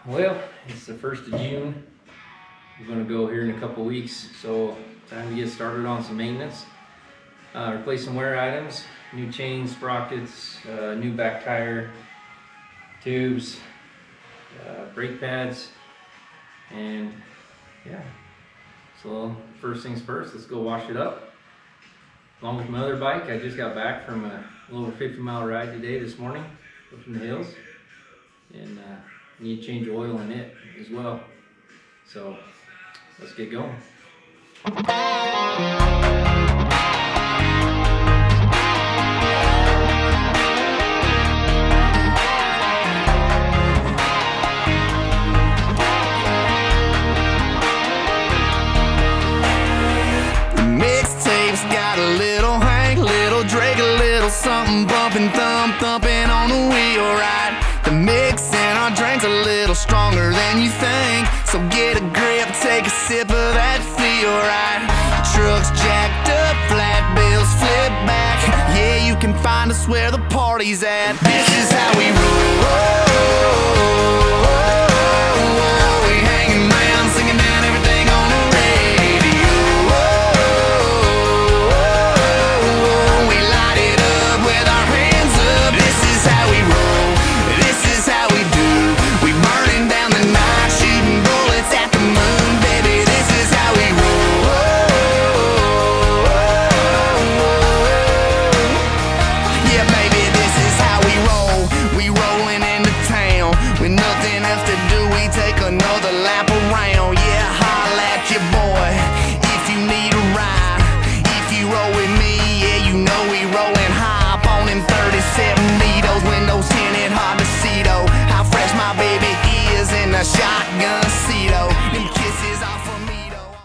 Well, it's the 1st of June. We're going to go here in a couple weeks, so time to get started on some maintenance. Replace some wear items, new chains, sprockets, new back tire, tubes, brake pads, and yeah. So first things first, let's go wash it up. Along with my other bike, I just got back from a little over 50-mile ride today, this morning, up in the hills, and need to change oil in it as well. So let's get going. Mixtapes got a little Hank, little Drake, a little something bumping, thumping on the wheel, right? The mix in our drinks a little stronger than you think, so get a grip, take a sip of that feel, right? Trucks jacked up, flat bills flip back. Yeah, you can find us where the party's at. This is how we roll. We hanging around, singing down everything on the radio. We light it up with our hands up. This is how we roll. This is how we do. We burning down the night, shooting bullets at the moon, baby. This is how we roll. Yeah, baby, this is how we roll. We rolling into town with nothing else to do. We take another lap around. Yeah, holla at your boy if you need a ride. If you roll with me, yeah, you know we rolling high. Up on them 37 needles, windows tinted, hard to see though. How fresh my baby is in a shotgun seat, oh. Them kisses off of me though.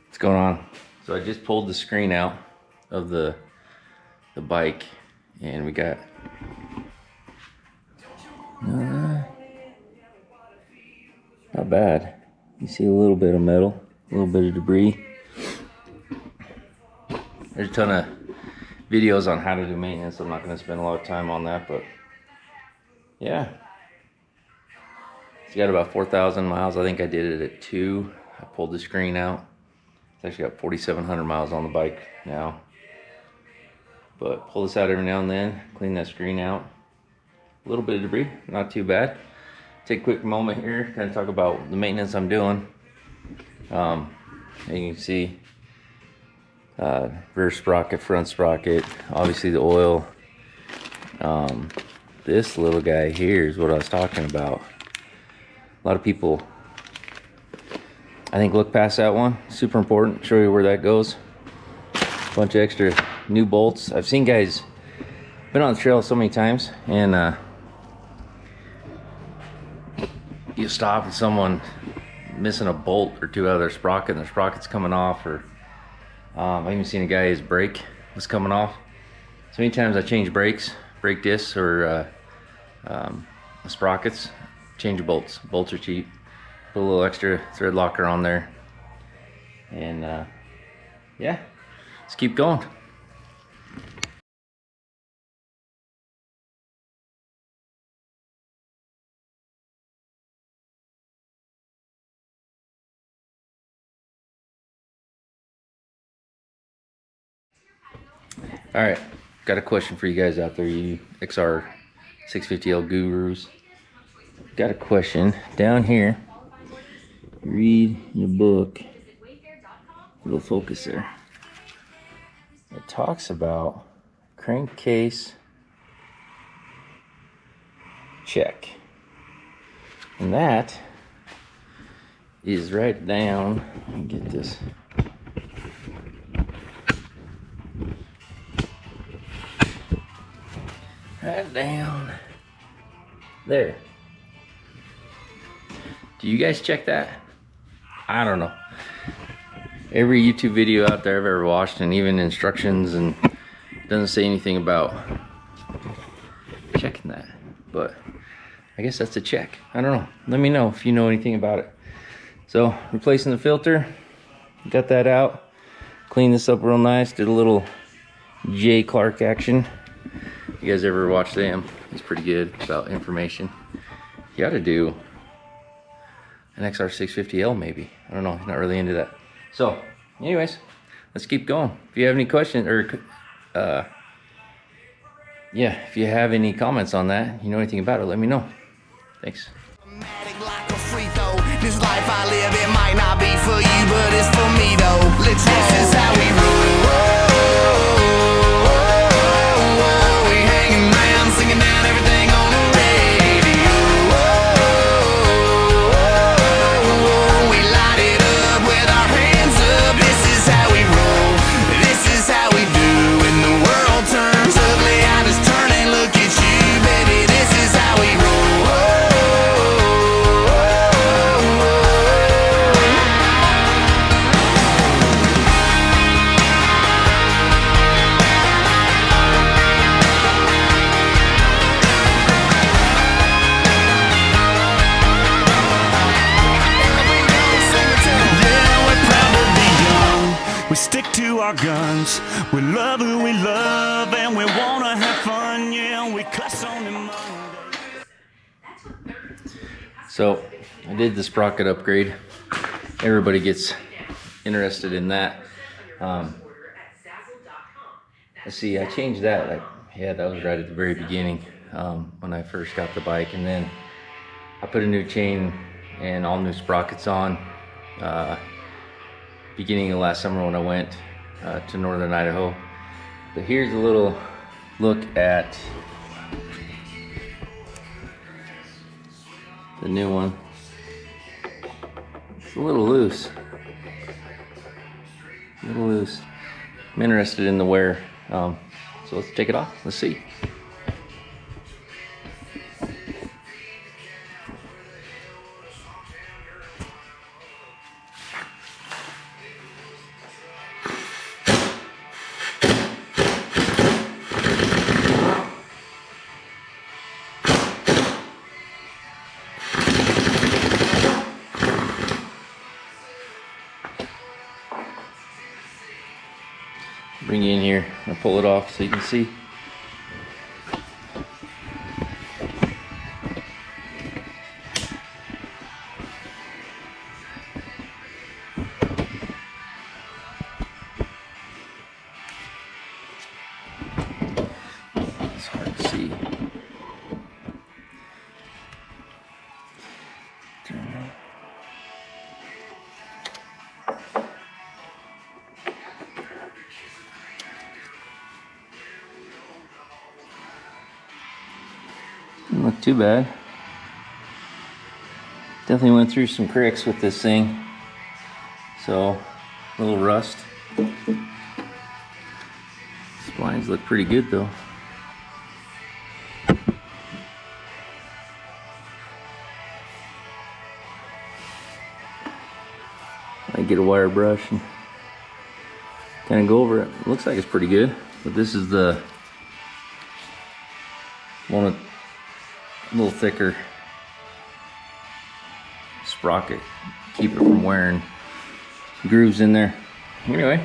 What's going on? So I just pulled the screen out of the bike, and we got not bad. You see a little bit of metal, a little bit of debris. There's a ton of videos on how to do maintenance. I'm not going to spend a lot of time on that, but yeah, it's got about 4,000 miles. I think I did it at 2. I pulled the screen out. It's actually got 4,700 miles on the bike now. But pull this out every now and then, clean that screen out. A little bit of debris, not too bad. Take a quick moment here, kind of talk about the maintenance I'm doing. And you can see rear sprocket, front sprocket, obviously the oil. This little guy here is what I was talking about. A lot of people, I think, look past that one. Super important. Show you where that goes. Bunch of extra new bolts. I've seen guys, been on the trail so many times, and you stop with someone missing a bolt or two out of their sprocket, and their sprocket's coming off, or I've even seen a guy, his brake was coming off. So many times I change brakes, brake discs, or sprockets, change bolts. Bolts are cheap. Put a little extra thread locker on there, and yeah, let's keep going. All right, got a question for you guys out there, you XR650L gurus. Got a question down here. Read in the book. Little focus there. It talks about crankcase check, and that is right down. Let me get this. Right down there. Do you guys check that? I don't know. Every YouTube video out there I've ever watched, and even instructions, and doesn't say anything about checking that. But I guess that's a check. I don't know. Let me know if you know anything about it. So replacing the filter, got that out, cleaned this up real nice, did a little J. Clark action. You guys ever watch them? He's pretty good about information. he ought to do an XR650L maybe. I don't know, he's not really into that. So anyways, let's keep going. If you have any questions or yeah, if you have any comments on that, you know anything about it, let me know. Thanks. This life I live, it might not be for you, but it's for me though. Let's roll. This is how we roll. We hanging around, singing down everything on the radio. We light it up with our hands up. This is how we roll. This is how we do. When the world turns ugly, I just turn and look at you, baby. This is how we roll. We stick to our guns, we love who we love, and we wanna have fun, yeah, we cuss on them Mondays. So I did the sprocket upgrade. Everybody gets interested in that. Let's see, I changed that. Yeah, that was right at the very beginning when I first got the bike, and then I put a new chain and all new sprockets on. Beginning of last summer when I went to northern Idaho. But here's a little look at the new one. It's a little loose. I'm interested in the wear. So let's take it off. Let's see. Bring you in here and pull it off so you can see. It's hard to see. Didn't look too bad. Definitely went through some cracks with this thing. So, a little rust. Splines look pretty good though. I get a wire brush and kind of go over it. Looks like it's pretty good, but this is the one with a little thicker sprocket. Keep it from wearing grooves in there. Anyway,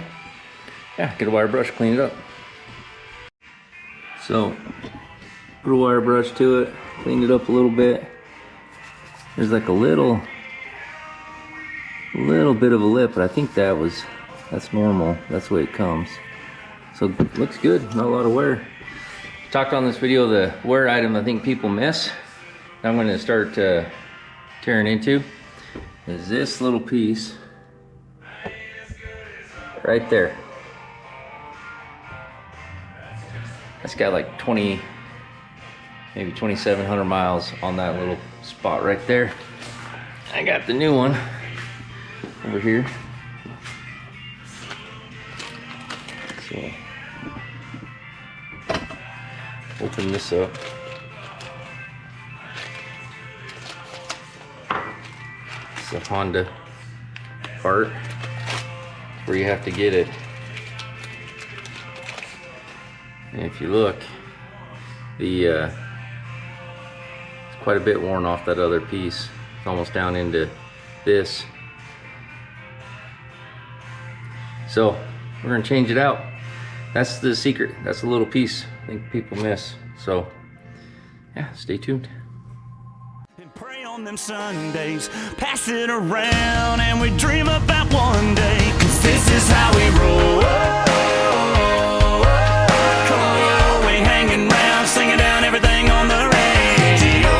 yeah, get a wire brush, clean it up. So, put a wire brush to it, clean it up a little bit. There's like a little bit of a lip, but I think that's normal. That's the way it comes. So it looks good, not a lot of wear. Talked on this video the wear item I think people miss. I'm going to start tearing into is this little piece right there. That's got like 20, maybe 2,700 miles on that little spot right there. I got the new one over here. So open this up. It's a Honda part where you have to get it. And if you look, it's quite a bit worn off that other piece. It's almost down into this. So we're gonna change it out. That's the secret. That's a little piece I think people miss. So yeah, stay tuned. And pray on them Sundays, pass it around and we dream about one day, 'cause this is how we roll. Come on, we hanging round, singing down everything on the radio.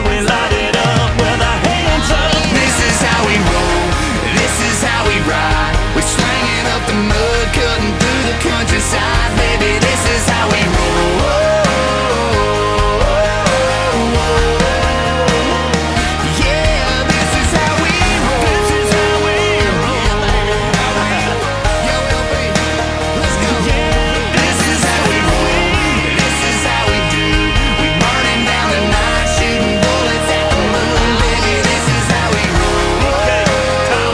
We light it up with our hands up. This is how we roll, this is how we ride. We're slanging up the mud, cutting through the countryside. Baby, this is how we roll. Yeah, this is how we roll. This is how we roll. Yo, LB, let's go. This is how we roll. This is how we do. We burning down the night, shooting bullets at the moon. Baby, this is how we roll. Okay, Tom.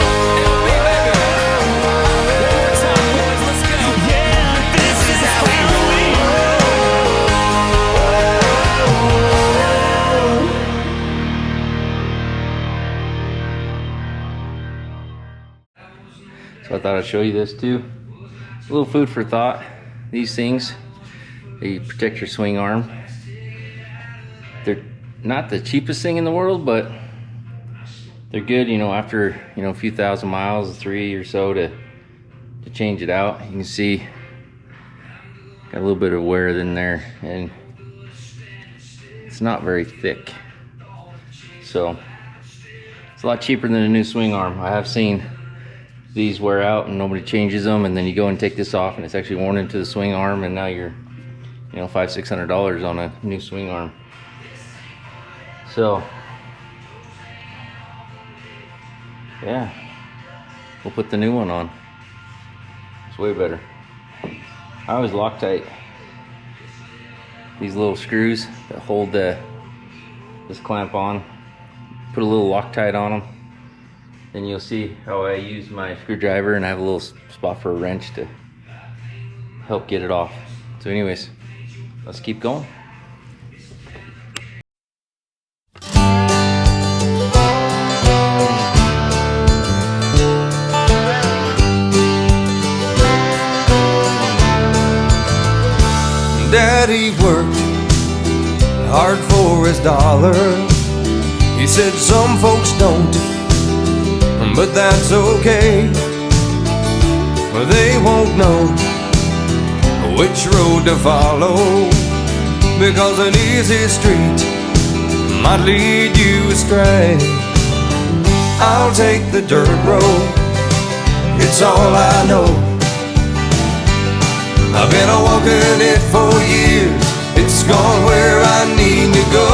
Yeah, this is how we roll. So I thought I'd show you this too. A little food for thought. These things, they protect your swing arm. They're not the cheapest thing in the world, but they're good, you know, after, you know, a few thousand miles, 3 or so, to change it out. You can see got a little bit of wear in there, and it's not very thick. So it's a lot cheaper than a new swing arm. I have seen these wear out and nobody changes them, and then you go and take this off and it's actually worn into the swing arm, and now you're, you know, $500-600 on a new swing arm. So yeah, we'll put the new one on. It's way better. I always Loctite these little screws that hold this clamp on. Put a little Loctite on them, and you'll see how I use my screwdriver, and I have a little spot for a wrench to help get it off. So anyways, let's keep going. Daddy worked hard for his dollar. He said some folks don't, but that's okay. They won't know which road to follow, because an easy street might lead you astray. I'll take the dirt road, it's all I know. I've been a-walking it for years. It's gone where I need to go.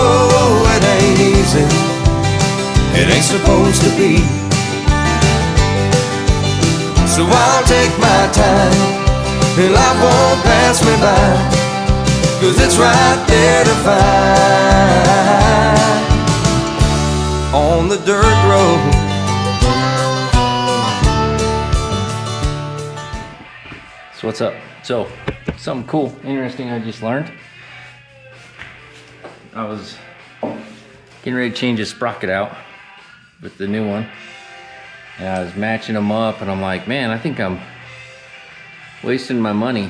It ain't easy, it ain't supposed to be. So I'll take my time, and life won't pass me by, 'cause it's right there to find on the dirt road. So what's up? So something cool, interesting I just learned. I was getting ready to change a sprocket out with the new one, and I was matching them up, and I'm like, man, I think I'm wasting my money,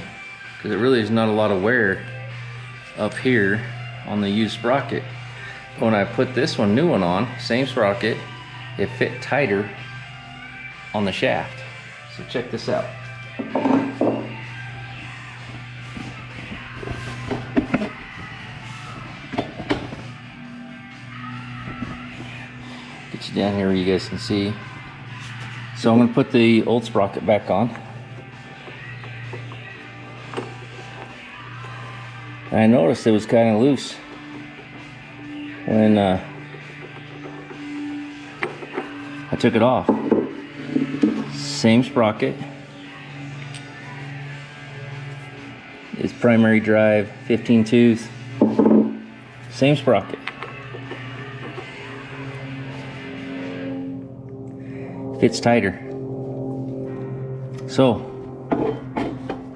because it really is not a lot of wear up here on the used sprocket. But when I put this new one on, same sprocket, it fit tighter on the shaft. So check this out. Get you down here where you guys can see. So I'm going to put the old sprocket back on. And I noticed it was kind of loose when I took it off. Same sprocket. It's primary drive, 15 tooth. Same sprocket. Fits tighter. So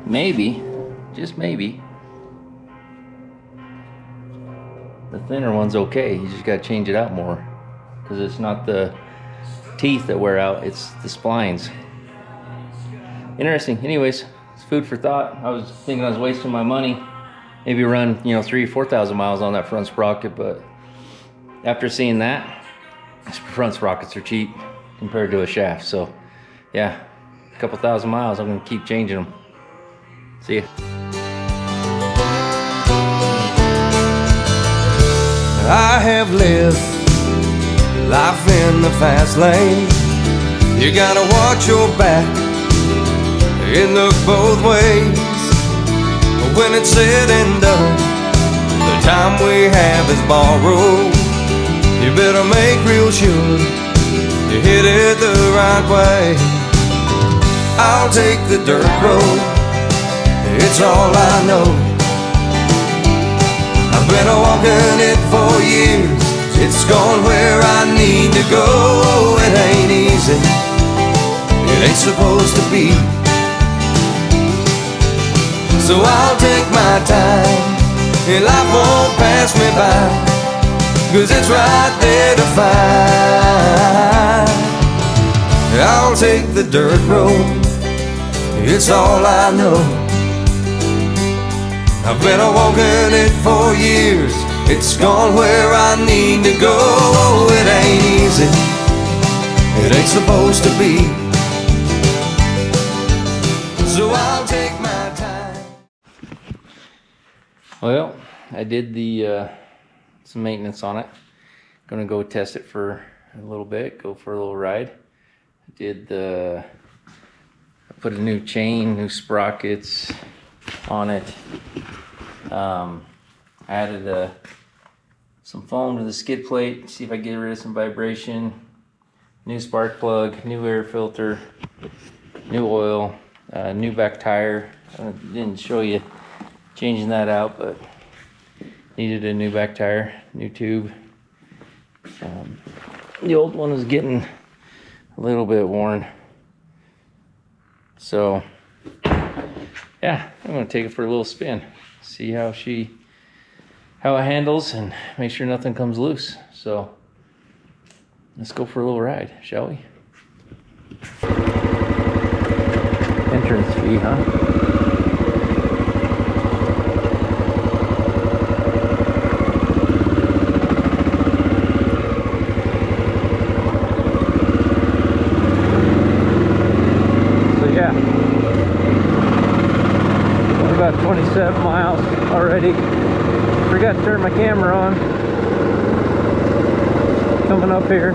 maybe, just maybe, the thinner one's okay. You just gotta change it out more, because it's not the teeth that wear out, it's the splines. Interesting. Anyways, it's food for thought. I was thinking I was wasting my money maybe run, you know, 3,000 or 4,000 miles on that front sprocket. But after seeing that, front sprockets are cheap compared to a shaft. So yeah, a couple thousand miles, I'm gonna keep changing them. See ya. I have lived life in the fast lane. You gotta watch your back and look both ways. But when it's said and done, the time we have is borrowed. You better make real sure you hit it the right way. I'll take the dirt road, it's all I know. I've been walking it for years, it's gone where I need to go. It ain't easy, it ain't supposed to be. So I'll take my time, and life won't pass me by, 'cause it's right there to find. I'll take the dirt road, it's all I know. I've been walking it for years, it's gone where I need to go. It ain't easy, it ain't supposed to be. So I'll take my time. Well, I did the some maintenance on it. Gonna go test it for a little bit, go for a little ride. I put a new chain, new sprockets on it. Added some foam to the skid plate, see if I can get rid of some vibration. New spark plug, new air filter, new oil, new back tire. I didn't show you changing that out, but needed a new back tire, new tube. The old one was getting a little bit worn. So yeah, I'm gonna take it for a little spin, see how it handles, and make sure nothing comes loose. So let's go for a little ride, shall we? Entrance fee, huh? About 27 miles already. Forgot to turn my camera on. Coming up here.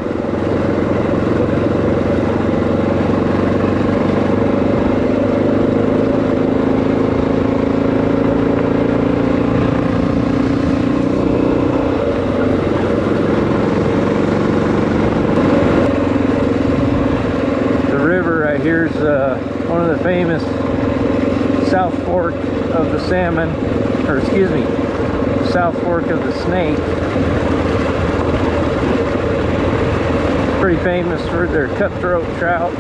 The river right here is one of the famous South Fork of the salmon, or excuse me, South Fork of the Snake. Pretty famous for their cutthroat trout.